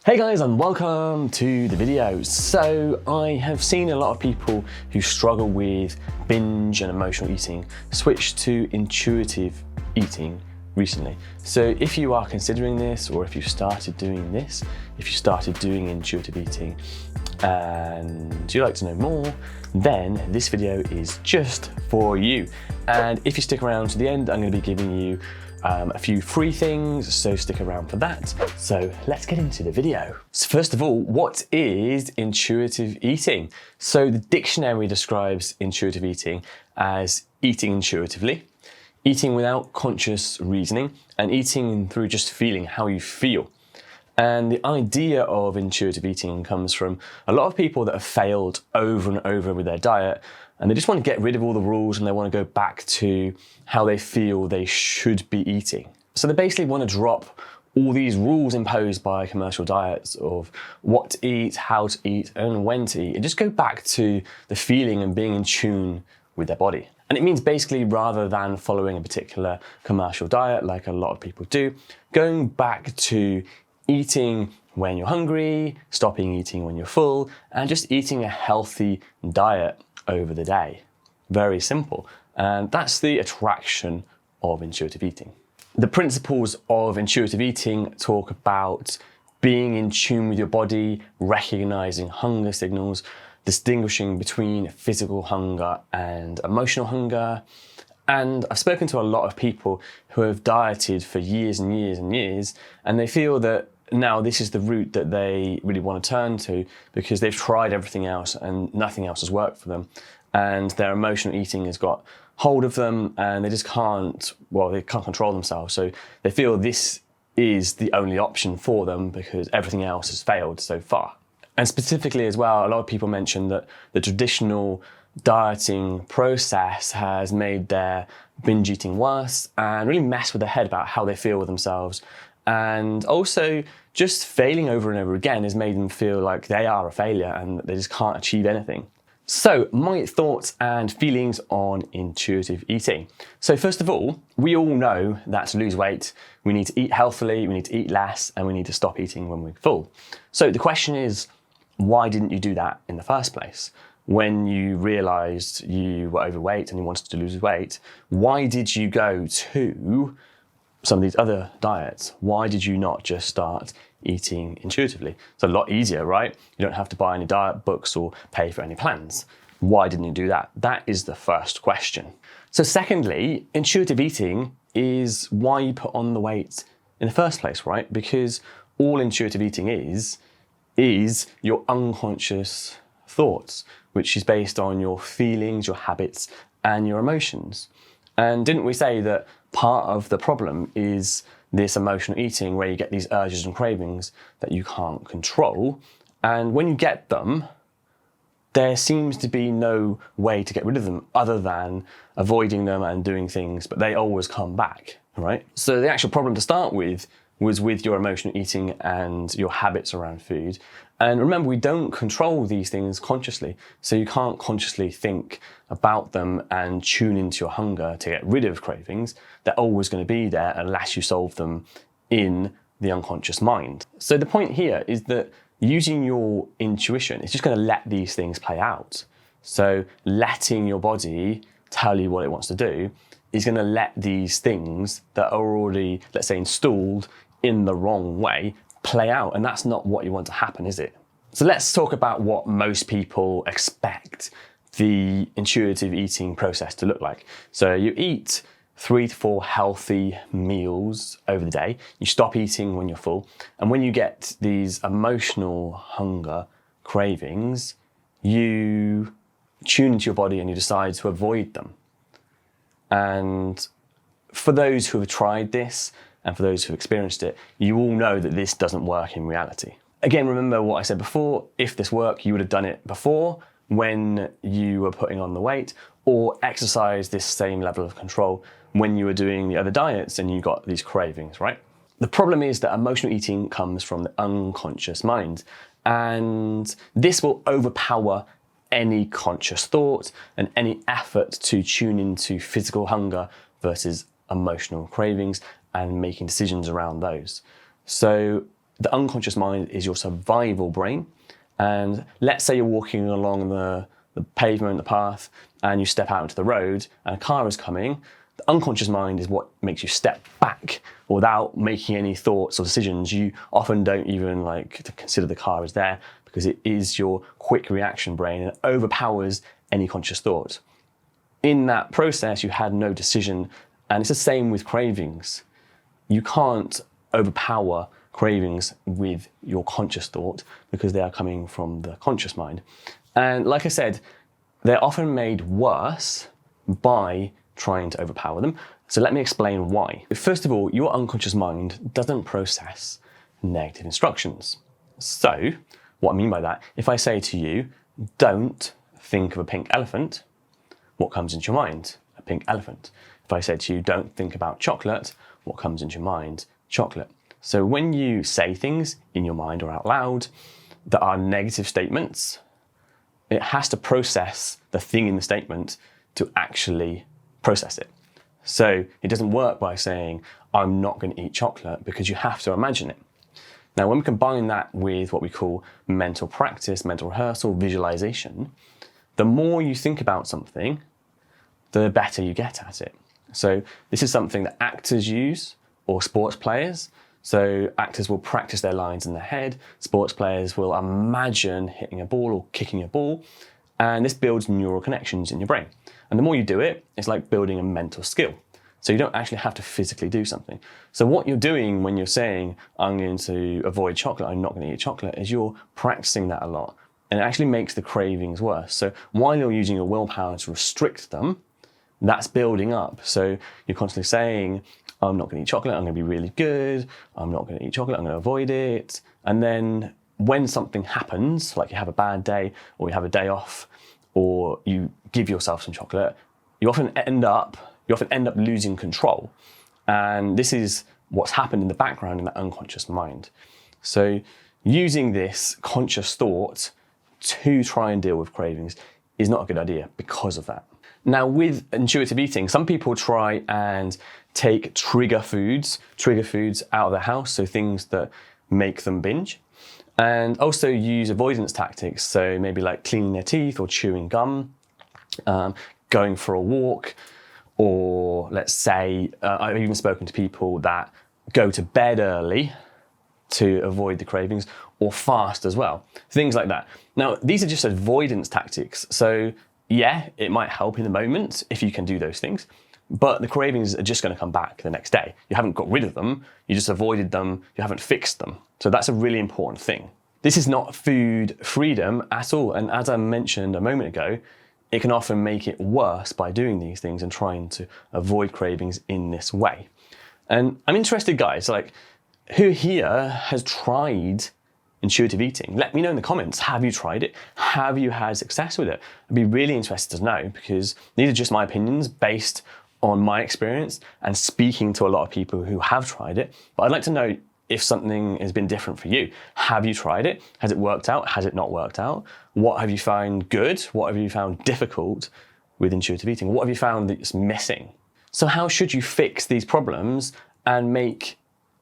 Hey guys, and welcome to the video. So I have seen a lot of people who struggle with binge and emotional eating switch to intuitive eating recently. So if you are considering this, or if you started doing this, if you started doing intuitive eating and you'd like to know more, then this video is just for you. And if you stick around to the end, I'm going to be giving you a few free things, so stick around for that. So let's get into the video. So first of all, what is intuitive eating? So the dictionary describes intuitive eating as eating intuitively, eating without conscious reasoning, and eating through just feeling how you feel. And the idea of intuitive eating comes from a lot of people that have failed over and over with their diet, and they just want to get rid of all the rules and they want to go back to how they feel they should be eating. So they basically want to drop all these rules imposed by commercial diets of what to eat, how to eat, and when to eat, and just go back to the feeling and being in tune with their body. And it means basically, rather than following a particular commercial diet like a lot of people do, going back to eating when you're hungry, stopping eating when you're full, and just eating a healthy diet over the day. Very simple. And that's the attraction of intuitive eating. The principles of intuitive eating talk about being in tune with your body, recognizing hunger signals, distinguishing between physical hunger and emotional hunger. And I've spoken to a lot of people who have dieted for years and years and years, and they feel that now this is the route that they really want to turn to because they've tried everything else and nothing else has worked for them. And their emotional eating has got hold of them and they just can't control themselves. So they feel this is the only option for them because everything else has failed so far. And specifically as well, a lot of people mention that the traditional dieting process has made their binge eating worse and really messed with their head about how they feel with themselves. And also just failing over and over again has made them feel like they are a failure and they just can't achieve anything. So my thoughts and feelings on intuitive eating. So first of all, we all know that to lose weight, we need to eat healthily, we need to eat less, and we need to stop eating when we're full. So the question is, why didn't you do that in the first place? When you realized you were overweight and you wanted to lose weight, why did you go to some of these other diets? Why did you not just start eating intuitively? It's a lot easier, right? You don't have to buy any diet books or pay for any plans. Why didn't you do that? That is the first question. So secondly, intuitive eating is why you put on the weight in the first place, right? Because all intuitive eating is your unconscious thoughts, which is based on your feelings, your habits, and your emotions. And didn't we say that part of the problem is this emotional eating where you get these urges and cravings that you can't control? And when you get them, there seems to be no way to get rid of them other than avoiding them and doing things, but they always come back, right? So the actual problem to start with was with your emotional eating and your habits around food. And remember, we don't control these things consciously. So you can't consciously think about them and tune into your hunger to get rid of cravings. They're always going to be there unless you solve them in the unconscious mind. So the point here is that using your intuition is just going to let these things play out. So letting your body tell you what it wants to do is going to let these things that are already, let's say, installed in the wrong way play out. And that's not what you want to happen, is it? So let's talk about what most people expect the intuitive eating process to look like. So you eat 3 to 4 healthy meals over the day. You stop eating when you're full. And when you get these emotional hunger cravings, you tune into your body and you decide to avoid them. And for those who have tried this, and for those who have experienced it, you all know that this doesn't work in reality. Again, remember what I said before, if this worked, you would have done it before when you were putting on the weight, or exercise this same level of control when you were doing the other diets and you got these cravings, right? The problem is that emotional eating comes from the unconscious mind, and this will overpower any conscious thought and any effort to tune into physical hunger versus emotional cravings and making decisions around those. So the unconscious mind is your survival brain. And let's say you're walking along the pavement, the path, and you step out into the road and a car is coming. The unconscious mind is what makes you step back without making any thoughts or decisions. You often don't even like to consider the car is there because it is your quick reaction brain and it overpowers any conscious thought. In that process, you had no decision. And it's the same with cravings. You can't overpower cravings with your conscious thought because they are coming from the conscious mind. And like I said, they're often made worse by trying to overpower them. So let me explain why. First of all, your unconscious mind doesn't process negative instructions. So what I mean by that, if I say to you, don't think of a pink elephant, what comes into your mind? A pink elephant. If I say to you, don't think about chocolate, what comes into your mind? Chocolate. So when you say things in your mind or out loud that are negative statements, it has to process the thing in the statement to actually process it. So it doesn't work by saying, I'm not going to eat chocolate, because you have to imagine it. Now, when we combine that with what we call mental practice, mental rehearsal, visualization, the more you think about something, the better you get at it. So this is something that actors use or sports players. So actors will practice their lines in their head. Sports players will imagine hitting a ball or kicking a ball. And this builds neural connections in your brain. And the more you do it, it's like building a mental skill. So you don't actually have to physically do something. So what you're doing when you're saying, I'm going to avoid chocolate, I'm not going to eat chocolate, is you're practicing that a lot. And it actually makes the cravings worse. So while you're using your willpower to restrict them, that's building up. So you're constantly saying, I'm not going to eat chocolate, I'm going to be really good, I'm not going to eat chocolate, I'm going to avoid it. And then when something happens, like you have a bad day or you have a day off or you give yourself some chocolate, you often end up losing control. And this is what's happened in the background in the unconscious mind. So using this conscious thought to try and deal with cravings is not a good idea because of that. Now, with intuitive eating, some people try and take trigger foods out of their house, so things that make them binge, and also use avoidance tactics, so maybe like cleaning their teeth or chewing gum, going for a walk, or let's say, I've even spoken to people that go to bed early to avoid the cravings, or fast as well, things like that. Now, these are just avoidance tactics, so yeah, it might help in the moment if you can do those things, but the cravings are just going to come back the next day. You haven't got rid of them, you just avoided them, you haven't fixed them. So that's a really important thing. This is not food freedom at all, and as I mentioned a moment ago, it can often make it worse by doing these things and trying to avoid cravings in this way. And I'm interested, guys, like, who here has tried intuitive eating? Let me know in the comments. Have you tried it? Have you had success with it? I'd be really interested to know, because these are just my opinions based on my experience and speaking to a lot of people who have tried it. But I'd like to know if something has been different for you. Have you tried it? Has it worked out? Has it not worked out? What have you found good? What have you found difficult with intuitive eating? What have you found that's missing? So how should you fix these problems and make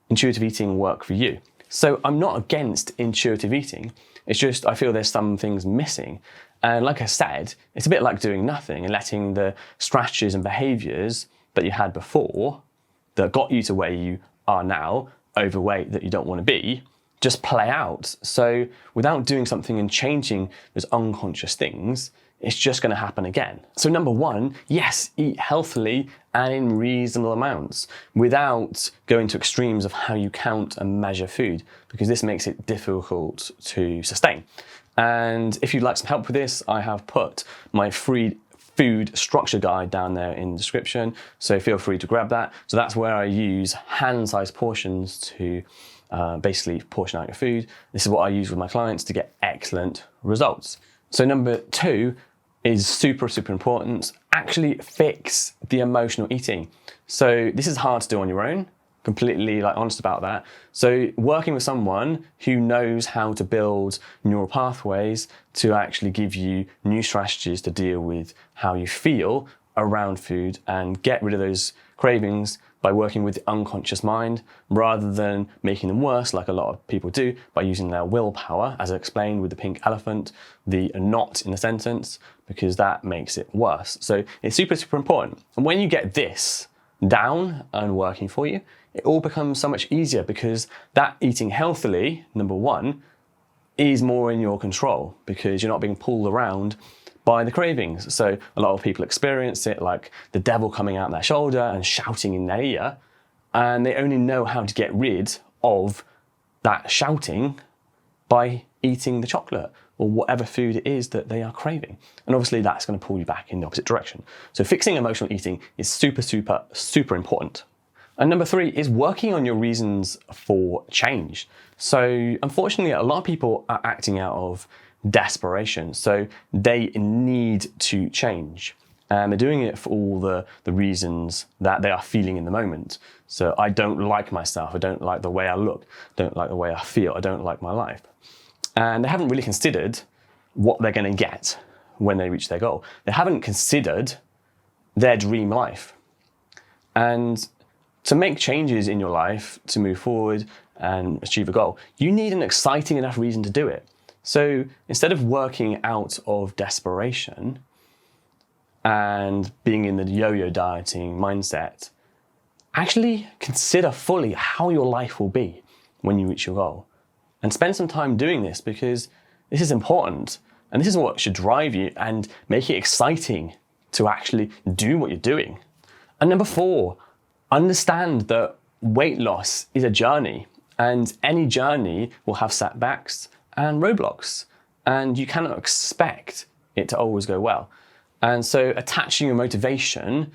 intuitive eating work for you? So I'm not against intuitive eating. It's just I feel there's some things missing. And like I said, it's a bit like doing nothing and letting the strategies and behaviors that you had before that got you to where you are now, overweight that you don't want to be, just play out. So without doing something and changing those unconscious things, it's just going to happen again. So number one, yes, eat healthily and in reasonable amounts without going to extremes of how you count and measure food, because this makes it difficult to sustain. And if you'd like some help with this, I have put my free food structure guide down there in the description, so feel free to grab that. So that's where I use hand-sized portions to basically portion out your food. This is what I use with my clients to get excellent results. So number two is super important. Actually fix the emotional eating. So this is hard to do on your own, completely honest about that. So working with someone who knows how to build neural pathways to actually give you new strategies to deal with how you feel around food and get rid of those cravings by working with the unconscious mind rather than making them worse like a lot of people do by using their willpower, as I explained with the pink elephant, the not in the sentence, because that makes it worse. So it's super, super important. And when you get this down and working for you, it all becomes so much easier because that eating healthily, number one, is more in your control because you're not being pulled around by the cravings. So a lot of people experience it like the devil coming out their shoulder and shouting in their ear, and they only know how to get rid of that shouting by eating the chocolate or whatever food it is that they are craving. And obviously that's going to pull you back in the opposite direction. So fixing emotional eating is super, super, super important. And number three is working on your reasons for change. So unfortunately, a lot of people are acting out of desperation. So they need to change. And they're doing it for all the reasons that they are feeling in the moment. So I don't like myself. I don't like the way I look. I don't like the way I feel. I don't like my life. And they haven't really considered what they're going to get when they reach their goal. They haven't considered their dream life. And to make changes in your life, to move forward and achieve a goal, you need an exciting enough reason to do it. So instead of working out of desperation and being in the yo-yo dieting mindset, actually consider fully how your life will be when you reach your goal. And spend some time doing this because this is important. And this is what should drive you and make it exciting to actually do what you're doing. And number four, understand that weight loss is a journey, and any journey will have setbacks and roadblocks, and you cannot expect it to always go well. And so attaching your motivation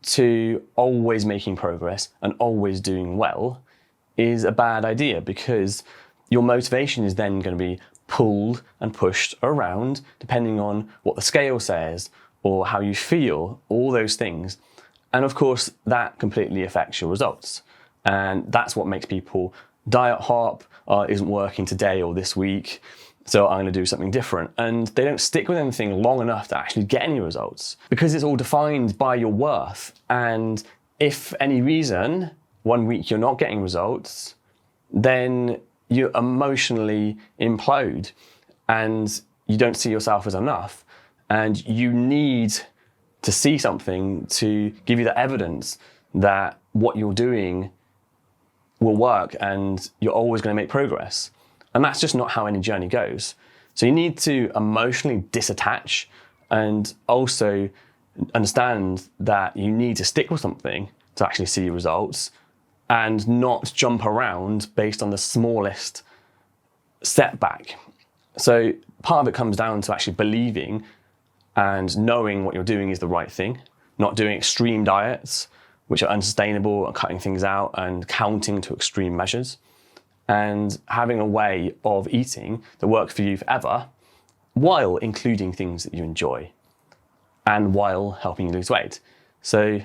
to always making progress and always doing well is a bad idea because your motivation is then going to be pulled and pushed around depending on what the scale says or how you feel, all those things. And of course, that completely affects your results. And that's what makes people diet hop, isn't working today or this week, so I'm going to do something different. And they don't stick with anything long enough to actually get any results because it's all defined by your worth. And if any reason, 1 week you're not getting results, then you emotionally implode and you don't see yourself as enough. And you need to see something to give you the evidence that what you're doing will work and you're always going to make progress. And that's just not how any journey goes. So you need to emotionally disattach and also understand that you need to stick with something to actually see your results and not jump around based on the smallest setback. So part of it comes down to actually believing and knowing what you're doing is the right thing, not doing extreme diets, which are unsustainable and cutting things out and counting to extreme measures, and having a way of eating that works for you forever while including things that you enjoy and while helping you lose weight. So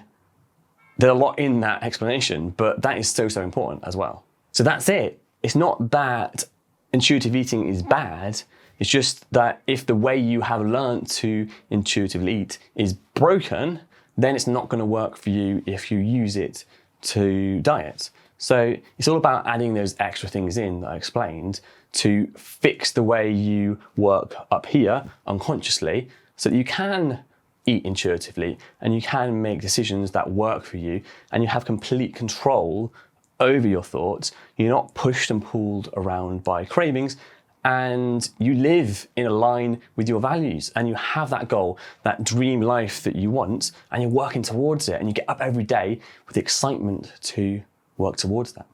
there's a lot in that explanation, but that is so, so important as well. So that's it. It's not that intuitive eating is bad. It's just that if the way you have learned to intuitively eat is broken, then it's not going to work for you if you use it to diet. So it's all about adding those extra things in that I explained to fix the way you work up here unconsciously so that you can eat intuitively and you can make decisions that work for you and you have complete control over your thoughts. You're not pushed and pulled around by cravings, and you live in a line with your values and you have that goal, that dream life that you want, and you're working towards it and you get up every day with excitement to work towards that.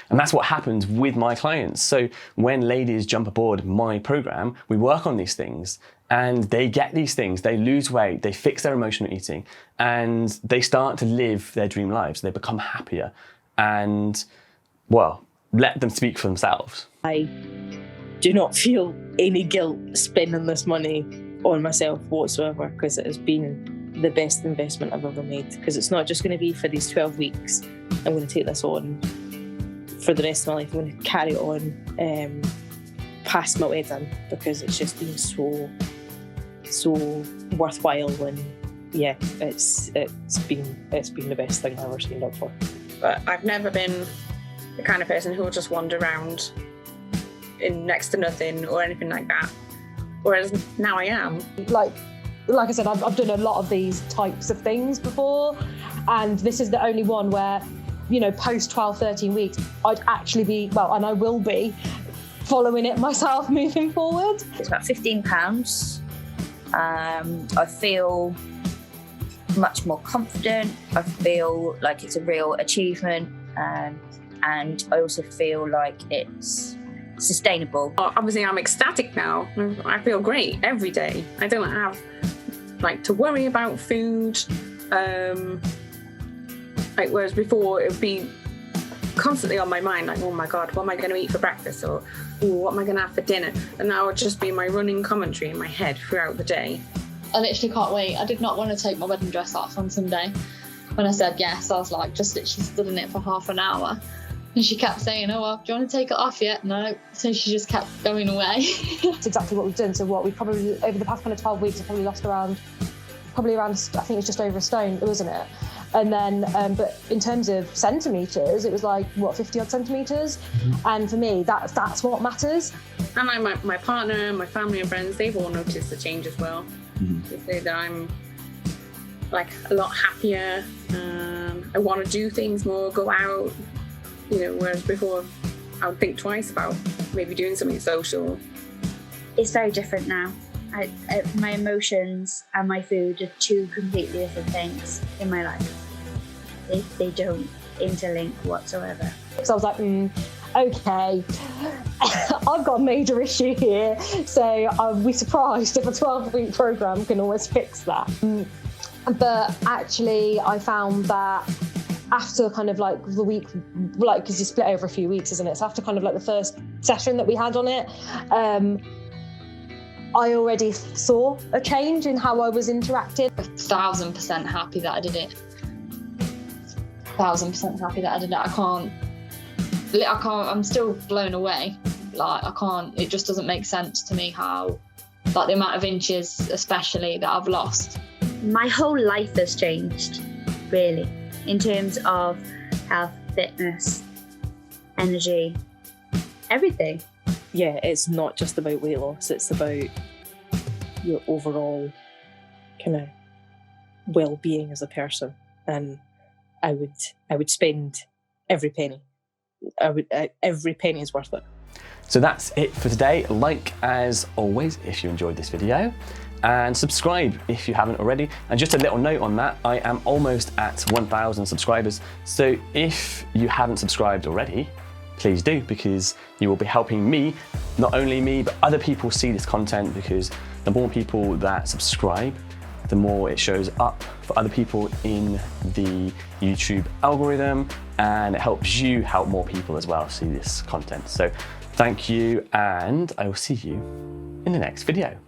And that's what happens with my clients. So when ladies jump aboard my program, we work on these things and they get these things, they lose weight, they fix their emotional eating, and they start to live their dream lives. They become happier and, well, let them speak for themselves. I do not feel any guilt spending this money on myself whatsoever because it has been the best investment I've ever made, because it's not just going to be for these 12 weeks. I'm going to take this on for the rest of my life. I'm going to carry it on past my wedding because it's just been so worthwhile and yeah, it's been the best thing I've ever signed up for. But I've never been the kind of person who will just wander around in next to nothing or anything like that. Whereas now I am. Like I said, I've done a lot of these types of things before, and this is the only one where, you know, post 12, 13 weeks, I'd actually be, well, and I will be, following it myself moving forward. It's about £15. I feel much more confident. I feel like it's a real achievement, and I also feel like it's sustainable. Obviously, I'm ecstatic now. I feel great every day. I don't have to worry about food. Whereas before, it would be constantly on my mind, like, oh my God, what am I going to eat for breakfast? Or, ooh, what am I going to have for dinner? And now it would just be my running commentary in my head throughout the day. I literally can't wait. I did not want to take my wedding dress off on Sunday. When I said yes, I was like, just literally stood in it for half an hour. And she kept saying, oh, well, do you want to take it off yet? No. So she just kept going away. It's exactly what we've done. So what we probably, over the past kind of 12 weeks, I've probably lost around, I think it's just over a stone, wasn't it? And then, but in terms of centimetres, it was like, what, 50 odd centimetres? Mm-hmm. And for me, that's what matters. And my partner, my family and friends, they've all noticed the change as well. Mm-hmm. They say that I'm like a lot happier. I want to do things more, go out, you know, whereas before I would think twice about maybe doing something social. It's very different now. My emotions and my food are two completely different things in my life. They don't interlink whatsoever. So I was like, okay, I've got a major issue here. So I'll be surprised if a 12-week programme can always fix that. But actually, I found that after kind of like the week, like, because you split over a few weeks, isn't it? So after kind of like the first session that we had on it, I already saw a change in how I was interacting. 1,000% happy that I did it. 1,000% happy that I did it. I can't, I'm still blown away. Like, I can't, it just doesn't make sense to me how, like, the amount of inches, especially, that I've lost. My whole life has changed, really, in terms of health, fitness, energy, everything. Yeah, it's not just about weight loss, it's about your overall kind of well-being as a person. And I would spend every penny. Every penny is worth it. So that's it for today. Like as always if you enjoyed this video, and subscribe if you haven't already. And just a little note on that, I am almost at 1,000 subscribers. So if you haven't subscribed already, please do, because you will be helping me, not only me, but other people see this content, because the more people that subscribe, the more it shows up for other people in the YouTube algorithm, and it helps you help more people as well see this content. So thank you, and I will see you in the next video.